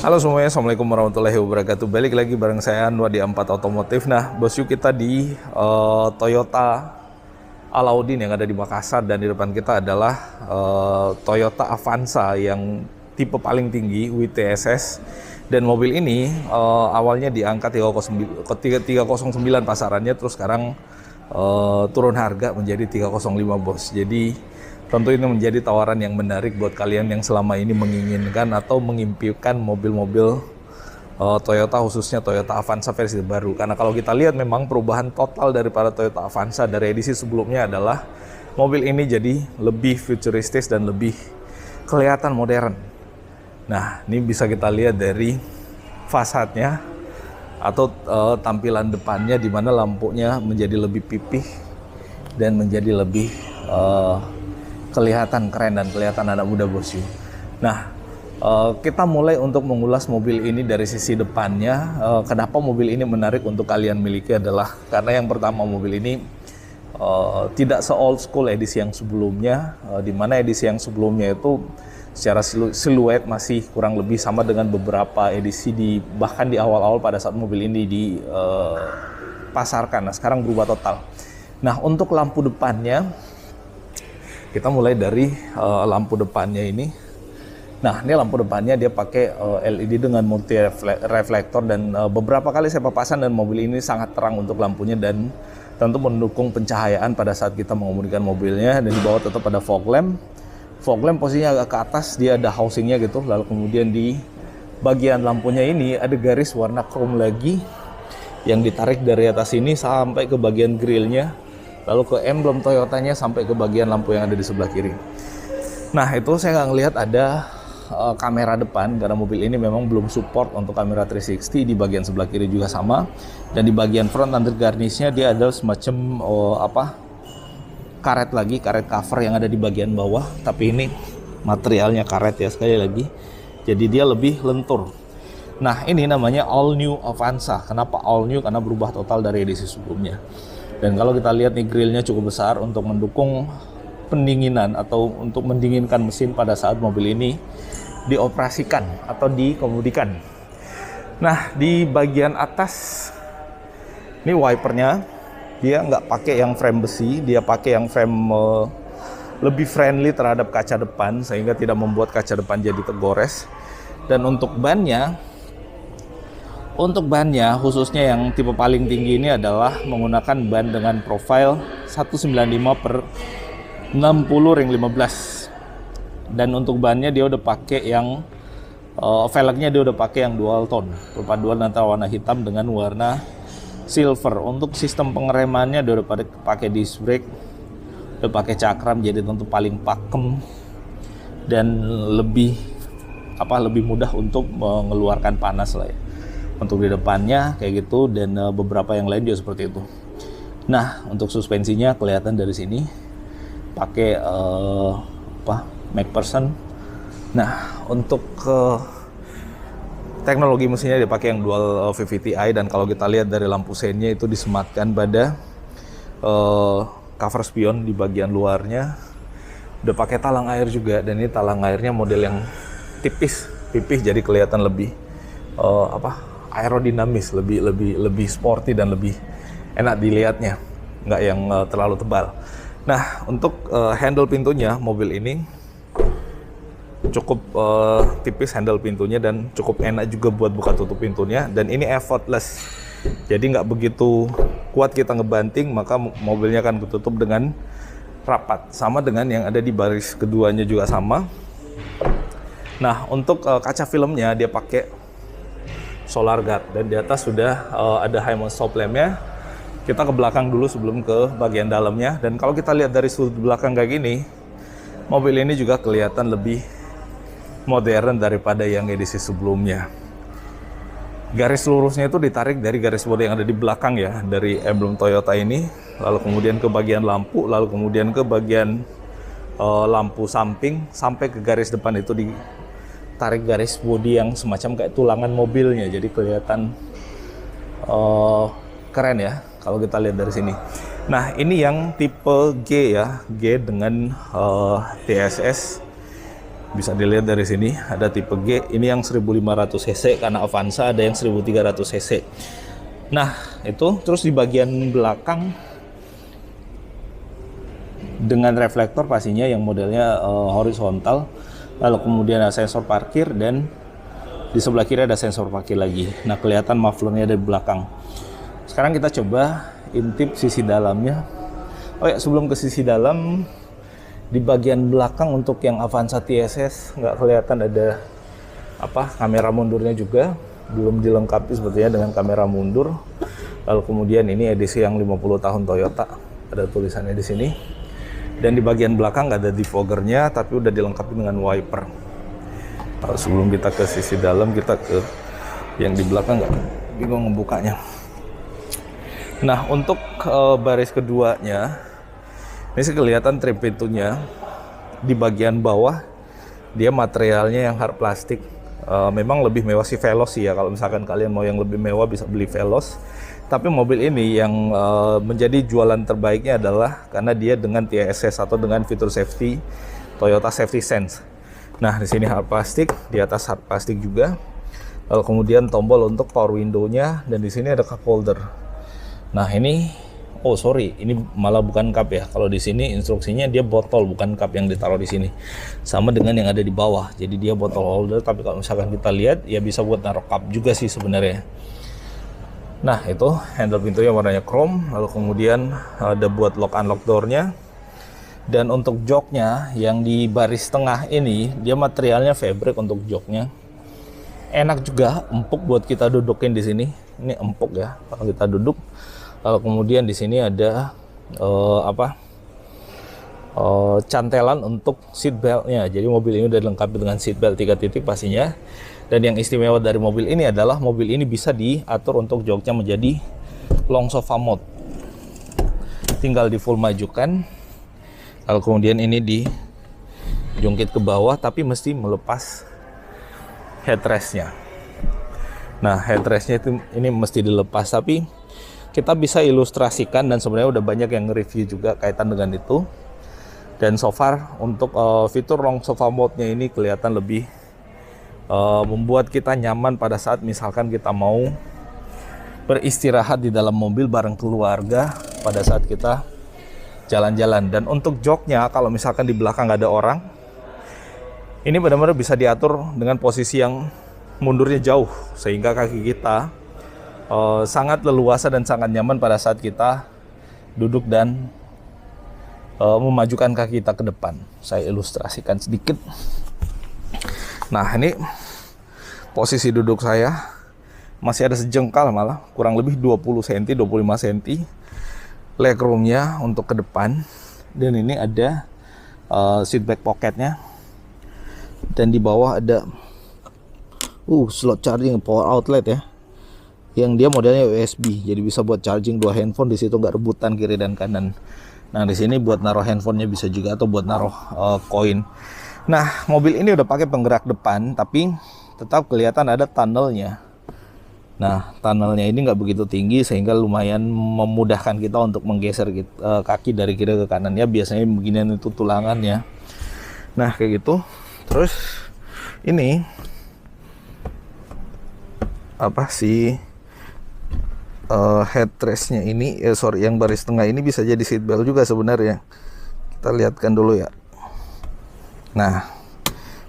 Halo semuanya, Assalamualaikum warahmatullahi wabarakatuh. Balik lagi bareng saya Anwar di A4 Otomotif. Nah, bosku, kita di Toyota Alauddin yang ada di Makassar, dan di depan kita adalah Toyota Avanza yang tipe paling tinggi WTSS. Dan mobil ini awalnya di angka 309 pasarannya, terus sekarang turun harga menjadi 305, bos. Jadi tentu ini menjadi tawaran yang menarik buat kalian yang selama ini menginginkan atau mengimpikan mobil-mobil Toyota, khususnya Toyota Avanza versi baru. Karena kalau kita lihat memang perubahan total daripada Toyota Avanza dari edisi sebelumnya adalah mobil ini jadi lebih futuristis dan lebih kelihatan modern. Nah, ini bisa kita lihat dari fasadnya atau tampilan depannya, di mana lampunya menjadi lebih pipih dan menjadi lebih kelihatan keren dan kelihatan anak muda, bosku. Nah, kita mulai untuk mengulas mobil ini dari sisi depannya. Kenapa mobil ini menarik untuk kalian miliki adalah karena yang pertama, mobil ini tidak se-old school edisi yang sebelumnya, di mana edisi yang sebelumnya itu secara siluet masih kurang lebih sama dengan beberapa edisi bahkan di awal-awal pada saat mobil ini dipasarkan. Nah, sekarang berubah total. Nah, untuk lampu depannya, kita mulai dari lampu depannya ini. Nah, ini lampu depannya dia pakai LED dengan multi reflektor, dan beberapa kali saya papasan, dan mobil ini sangat terang untuk lampunya dan tentu mendukung pencahayaan pada saat kita mengemudikan mobilnya. Dan di bawah tetap ada fog lamp. Fog lamp posisinya agak ke atas, dia ada housingnya gitu. Lalu kemudian di bagian lampunya ini ada garis warna chrome lagi yang ditarik dari atas ini sampai ke bagian grillnya, lalu ke emblem Toyotanya sampai ke bagian lampu yang ada di sebelah kiri. Nah, itu saya nggak ngelihat ada kamera depan, karena mobil ini memang belum support untuk kamera 360. Di bagian sebelah kiri juga sama, dan di bagian front under garnishnya dia ada semacam karet lagi, karet cover yang ada di bagian bawah, tapi ini materialnya karet ya, sekali lagi, jadi dia lebih lentur. Nah, ini namanya all new Avanza. Kenapa all new? Karena berubah total dari edisi sebelumnya. Dan kalau kita lihat nih, grillnya cukup besar untuk mendukung pendinginan atau untuk mendinginkan mesin pada saat mobil ini dioperasikan atau dikemudikan. Nah, di bagian atas ini wipernya, dia nggak pakai yang frame besi, dia pakai yang frame lebih friendly terhadap kaca depan, sehingga tidak membuat kaca depan jadi tergores. Dan untuk bannya khususnya yang tipe paling tinggi ini adalah menggunakan ban dengan profil 195/60 ring 15. Dan untuk bannya dia udah pakai yang velgnya dia udah pakai yang dual tone, perpaduan antara warna hitam dengan warna silver. Untuk sistem pengeremannya dia udah pakai disc brake, udah pakai cakram, jadi tentu paling pakem dan lebih mudah untuk mengeluarkan panas lah ya. Untuk di depannya kayak gitu, dan beberapa yang lain juga seperti itu. Nah, untuk suspensinya kelihatan dari sini pakai MacPherson. Nah, untuk teknologi mesinnya dia pakai yang dual VVT-i, dan kalau kita lihat dari lampu sennya itu disematkan pada cover spion di bagian luarnya. Udah pakai talang air juga, dan ini talang airnya model yang tipis, pipih, jadi kelihatan lebih aerodinamis, lebih sporty dan lebih enak dilihatnya, nggak yang terlalu tebal. Nah, untuk handle pintunya, mobil ini cukup tipis handle pintunya, dan cukup enak juga buat buka tutup pintunya, dan ini effortless, jadi nggak begitu kuat kita ngebanting, maka mobilnya akan ketutup dengan rapat, sama dengan yang ada di baris keduanya juga sama. Nah, untuk kaca filmnya dia pakai solar guard, dan di atas sudah ada high mount stop lampnya. Kita ke belakang dulu sebelum ke bagian dalamnya, dan kalau kita lihat dari sudut belakang kayak gini, mobil ini juga kelihatan lebih modern daripada yang edisi sebelumnya. Garis lurusnya itu ditarik dari garis bodi yang ada di belakang ya, dari emblem Toyota ini, lalu kemudian ke bagian lampu, lalu kemudian ke bagian lampu samping, sampai ke garis depan itu ditarik garis bodi yang semacam kayak tulangan mobilnya, jadi kelihatan keren ya kalau kita lihat dari sini. Nah, ini yang tipe G ya, G dengan DSS Bisa dilihat dari sini ada tipe G, ini yang 1500 cc karena Avanza ada yang 1300 cc. Nah, itu terus di bagian belakang dengan reflektor pastinya yang modelnya horizontal. Lalu kemudian ada sensor parkir dan di sebelah kiri ada sensor parkir lagi. Nah, kelihatan mufflernya dari belakang. Sekarang kita coba intip sisi dalamnya. Oh ya, sebelum ke sisi dalam, di bagian belakang untuk yang Avanza TSS nggak kelihatan ada kamera mundurnya juga, belum dilengkapi sepertinya dengan kamera mundur. Lalu kemudian ini edisi yang 50 tahun Toyota, ada tulisannya di sini. Dan di bagian belakang nggak ada defoggernya, tapi udah dilengkapi dengan wiper. Sebelum kita ke sisi dalam, kita ke yang di belakang, nggak bingung ngebukanya. Nah, untuk baris keduanya, ini sih kelihatan trim pintunya. Di bagian bawah dia materialnya yang hard plastik. Memang lebih mewah sih Veloz sih ya. Kalau misalkan kalian mau yang lebih mewah bisa beli Veloz. Tapi mobil ini yang menjadi jualan terbaiknya adalah karena dia dengan TSS atau dengan fitur safety Toyota Safety Sense. Nah, di sini hard plastik, di atas hard plastik juga. Lalu kemudian tombol untuk power window-nya dan di sini ada cup holder. Nah, ini ini malah bukan cup ya. Kalau di sini instruksinya dia botol, bukan cup yang ditaruh di sini. Sama dengan yang ada di bawah. Jadi dia botol holder, tapi kalau misalkan kita lihat ya bisa buat naruh cup juga sih sebenarnya. Nah, itu handle pintunya warnanya chrome, lalu kemudian ada buat lock unlock door-nya. Dan untuk joknya yang di baris tengah ini, dia materialnya fabric untuk joknya. Enak juga, empuk buat kita dudukin di sini. Ini empuk ya kalau kita duduk. Lalu kemudian di sini ada cantelan untuk seat beltnya. Jadi mobil ini udah dilengkapi dengan seat belt 3 titik pastinya. Dan yang istimewa dari mobil ini adalah mobil ini bisa diatur untuk joknya menjadi long sofa mode. Tinggal di full majukan. Lalu kemudian ini dijungkit ke bawah, tapi mesti melepas headrestnya. Nah, headrestnya itu ini mesti dilepas, tapi kita bisa ilustrasikan dan sebenarnya udah banyak yang nge-review juga kaitan dengan itu. Dan so far untuk fitur long sofa mode-nya ini kelihatan lebih membuat kita nyaman pada saat misalkan kita mau beristirahat di dalam mobil bareng keluarga pada saat kita jalan-jalan. Dan untuk joknya, kalau misalkan di belakang nggak ada orang, ini benar-benar bisa diatur dengan posisi yang mundurnya jauh sehingga kaki kita sangat leluasa dan sangat nyaman pada saat kita duduk dan memajukan kaki kita ke depan. Saya ilustrasikan sedikit. Nah, ini posisi duduk saya masih ada sejengkal, malah kurang lebih 20 cm, 25 cm legroomnya untuk ke depan. Dan ini ada seat back pocketnya. Dan di bawah ada slot charging power outlet ya, yang dia modelnya USB, jadi bisa buat charging 2 handphone di situ, nggak rebutan kiri dan kanan. Nah, di sini buat naruh handphonenya bisa juga, atau buat naruh koin. Nah, mobil ini udah pakai penggerak depan, tapi tetap kelihatan ada tunnelnya. Nah, tunnelnya ini nggak begitu tinggi sehingga lumayan memudahkan kita untuk menggeser kaki dari kiri ke kanan. Ya biasanya beginian itu tulangannya. Nah, kayak gitu. Terus ini headrestnya ini yang baris tengah ini bisa jadi seat belt juga sebenarnya. Kita lihatkan dulu ya. Nah,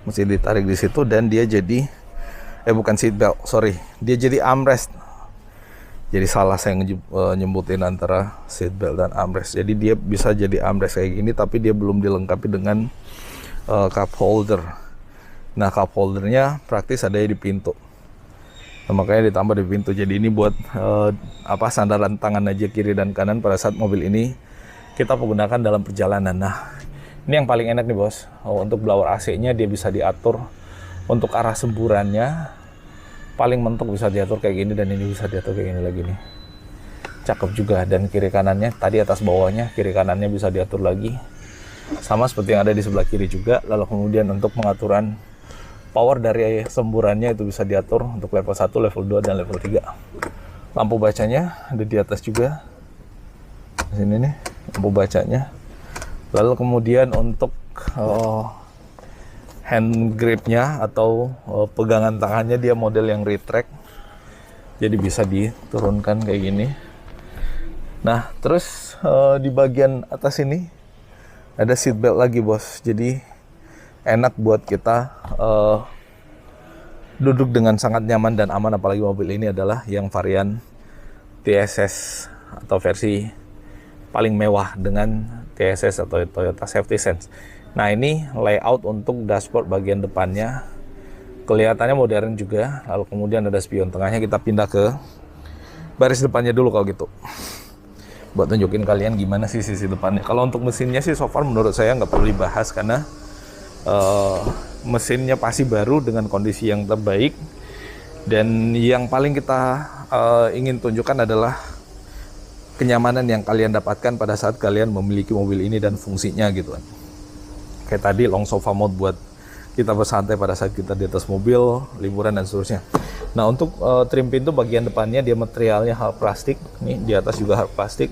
mesti ditarik di situ dan dia jadi bukan seat belt, dia jadi armrest. Jadi salah saya nyebutin antara seat belt dan armrest. Jadi dia bisa jadi armrest kayak gini, tapi dia belum dilengkapi dengan cup holder. Nah, cup holdernya praktis ada di pintu. Nah, makanya ditambah di pintu. Jadi ini buat sandaran tangan aja kiri dan kanan pada saat mobil ini kita menggunakan dalam perjalanan. Nah, ini yang paling enak nih bos. Untuk blower AC-nya dia bisa diatur untuk arah semburannya. Paling mentok bisa diatur kayak gini, dan ini bisa diatur kayak gini lagi nih. Cakep juga. Dan kiri kanannya tadi atas bawahnya, kiri kanannya bisa diatur lagi. Sama seperti yang ada di sebelah kiri juga. Lalu kemudian untuk pengaturan power dari semburannya itu bisa diatur untuk level 1, level 2, dan level 3. Lampu bacanya ada di atas juga. Di sini nih lampu bacanya. Lalu kemudian untuk hand gripnya atau pegangan tangannya dia model yang retract, jadi bisa diturunkan kayak gini. Nah terus di bagian atas ini ada seat belt lagi bos, jadi enak buat kita duduk dengan sangat nyaman dan aman. Apalagi mobil ini adalah yang varian TSS atau versi paling mewah dengan TSS atau Toyota Safety Sense. Nah ini layout untuk dashboard bagian depannya, kelihatannya modern juga. Lalu kemudian ada spion tengahnya. Kita pindah ke baris depannya dulu kalau gitu, buat tunjukin kalian gimana sih sisi depannya. Kalau untuk mesinnya sih so far menurut saya nggak perlu dibahas, karena mesinnya pasti baru dengan kondisi yang terbaik. Dan yang paling kita ingin tunjukkan adalah kenyamanan yang kalian dapatkan pada saat kalian memiliki mobil ini dan fungsinya gitu kan. Kayak tadi long sofa mode buat kita bersantai pada saat kita di atas mobil, liburan dan seterusnya. Nah untuk trim pintu bagian depannya dia materialnya hard plastik, nih di atas juga hard plastik.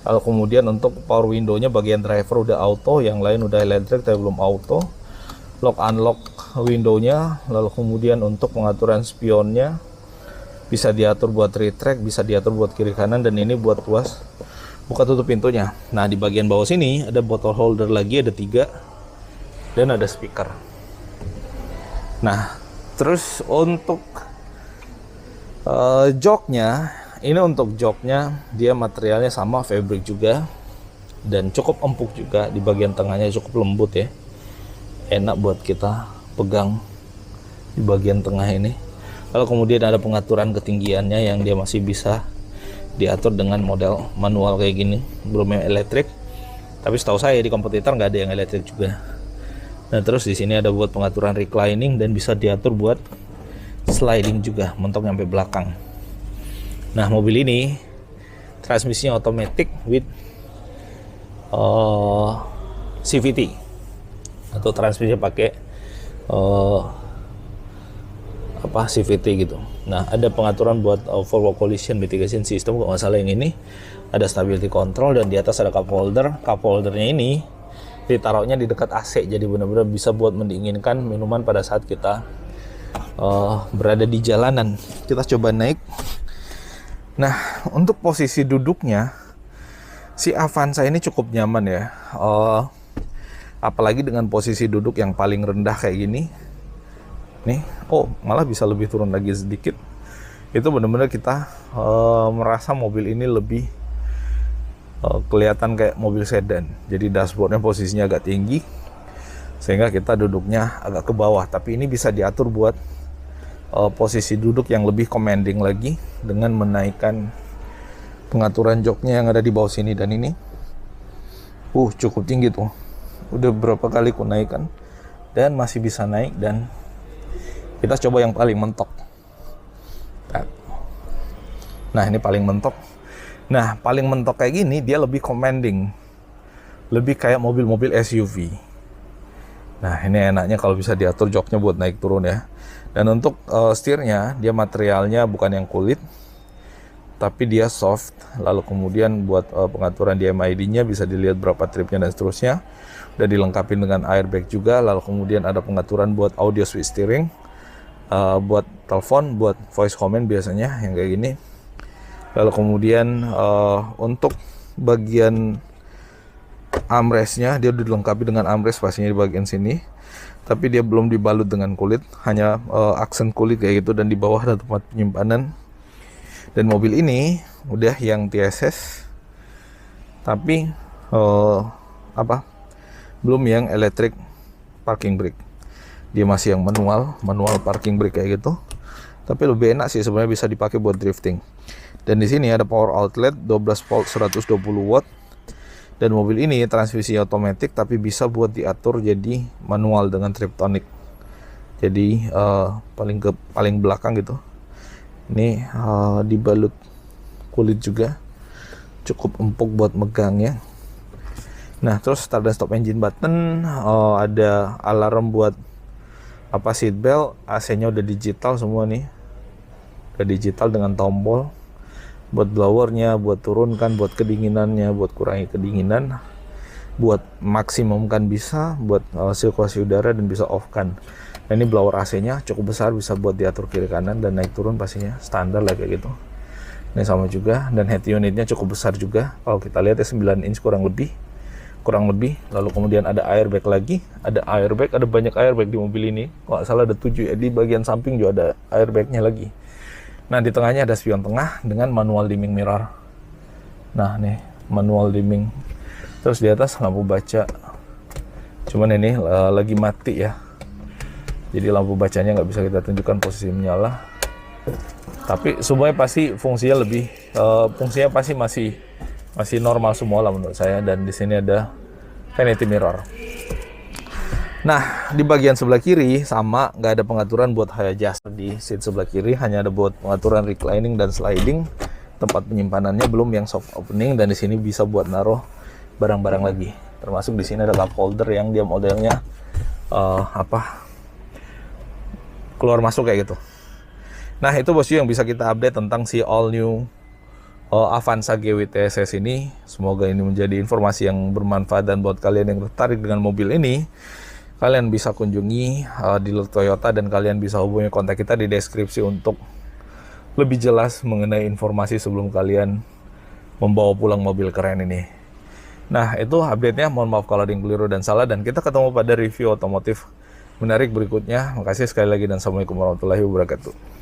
Lalu kemudian untuk power window-nya bagian driver udah auto, yang lain udah elektrik tapi belum auto. Lock unlock window-nya, lalu kemudian untuk pengaturan spionnya bisa diatur buat retract, bisa diatur buat kiri kanan, dan ini buat puas buka tutup pintunya. Nah di bagian bawah sini ada bottle holder lagi, ada 3, dan ada speaker. Nah terus untuk joknya, ini untuk joknya dia materialnya sama, fabric juga, dan cukup empuk juga. Di bagian tengahnya cukup lembut ya, enak buat kita pegang di bagian tengah ini. Lalu kemudian ada pengaturan ketinggiannya yang dia masih bisa diatur dengan model manual kayak gini, belum yang elektrik. Tapi setahu saya di kompetitor nggak ada yang elektrik juga. Nah terus di sini ada buat pengaturan reclining dan bisa diatur buat sliding juga, mentok sampai belakang. Nah mobil ini transmisinya otomatis with CVT atau transmisi pakai CVT gitu. Nah ada pengaturan buat forward collision mitigation system kalau nggak salah yang ini. Ada stability control dan di atas ada cup holder. Cup holdernya ini ditaruhnya di dekat AC, jadi benar-benar bisa buat mendinginkan minuman pada saat kita berada di jalanan. Kita coba naik. Nah untuk posisi duduknya si Avanza ini cukup nyaman ya, apalagi dengan posisi duduk yang paling rendah kayak gini nih. Malah bisa lebih turun lagi sedikit. Itu benar-benar kita merasa mobil ini lebih kelihatan kayak mobil sedan. Jadi dashboardnya posisinya agak tinggi sehingga kita duduknya agak ke bawah, tapi ini bisa diatur buat posisi duduk yang lebih commanding lagi dengan menaikkan pengaturan joknya yang ada di bawah sini. Dan ini cukup tinggi tuh, udah berapa kali ku naikkan dan masih bisa naik. Dan kita coba yang paling mentok. Nah ini paling mentok. Nah paling mentok kayak gini dia lebih commanding, lebih kayak mobil-mobil SUV. Nah ini enaknya kalau bisa diatur joknya buat naik turun ya. Dan untuk setirnya dia materialnya bukan yang kulit, tapi dia soft. Lalu kemudian buat pengaturan DMID-nya bisa dilihat berapa tripnya dan seterusnya. Udah dilengkapi dengan airbag juga. Lalu kemudian ada pengaturan buat audio switch steering, buat telepon, buat voice command biasanya yang kayak gini. Lalu kemudian untuk bagian armrestnya dia udah dilengkapi dengan armrest pastinya di bagian sini, tapi dia belum dibalut dengan kulit, hanya aksen kulit kayak gitu. Dan di bawah ada tempat penyimpanan. Dan mobil ini udah yang TSS, tapi belum yang electric parking brake. Dia masih yang manual parking brake kayak gitu. Tapi lebih enak sih sebenarnya, bisa dipakai buat drifting. Dan di sini ada power outlet 12 volt 120 watt. Dan mobil ini transmisi otomatis tapi bisa buat diatur jadi manual dengan Triptonic. Jadi paling belakang gitu. Ini dibalut kulit juga, cukup empuk buat megangnya. Nah terus start dan stop engine button, ada alarm buat seat belt, AC-nya udah digital semua nih, udah digital dengan tombol buat blowernya, buat turunkan, buat kedinginannya, buat kurangi kedinginan. buat maksimumkan bisa buat sirkulasi udara dan bisa off kan. Nah, ini blower AC-nya cukup besar, bisa buat diatur kiri kanan dan naik turun pastinya standar lah kayak gitu. Ini sama juga, dan head unitnya cukup besar juga. Kalau kita lihat ya 9 inch kurang lebih. Lalu kemudian ada airbag lagi, ada banyak airbag di mobil ini. Kalau nggak salah ada 7 ya, di bagian samping juga ada airbagnya lagi. Nah, di tengahnya ada spion tengah dengan manual dimming mirror. Nah, nih manual dimming. Terus di atas lampu baca. Cuman ini lagi mati ya. Jadi lampu bacanya nggak bisa kita tunjukkan posisi menyala. Tapi semuanya pasti fungsinya pasti masih normal semua lah menurut saya. Dan di sini ada vanity mirror. Nah, di bagian sebelah kiri sama, nggak ada pengaturan buat high adjust di seat sebelah kiri, hanya ada buat pengaturan reclining dan sliding. Tempat penyimpanannya belum yang soft opening, dan di sini bisa buat naruh barang-barang lagi. Termasuk di sini ada cup holder yang dia modelnya keluar masuk kayak gitu. Nah, itu bosku yang bisa kita update tentang si all new Avanza GW TSS ini. Semoga ini menjadi informasi yang bermanfaat, dan buat kalian yang tertarik dengan mobil ini, kalian bisa kunjungi dealer Toyota, dan kalian bisa hubungi kontak kita di deskripsi untuk lebih jelas mengenai informasi sebelum kalian membawa pulang mobil keren ini. Nah, itu update-nya. Mohon maaf kalau ada yang keliru dan salah, dan kita ketemu pada review otomotif menarik berikutnya. Makasih sekali lagi, dan assalamualaikum warahmatullahi wabarakatuh.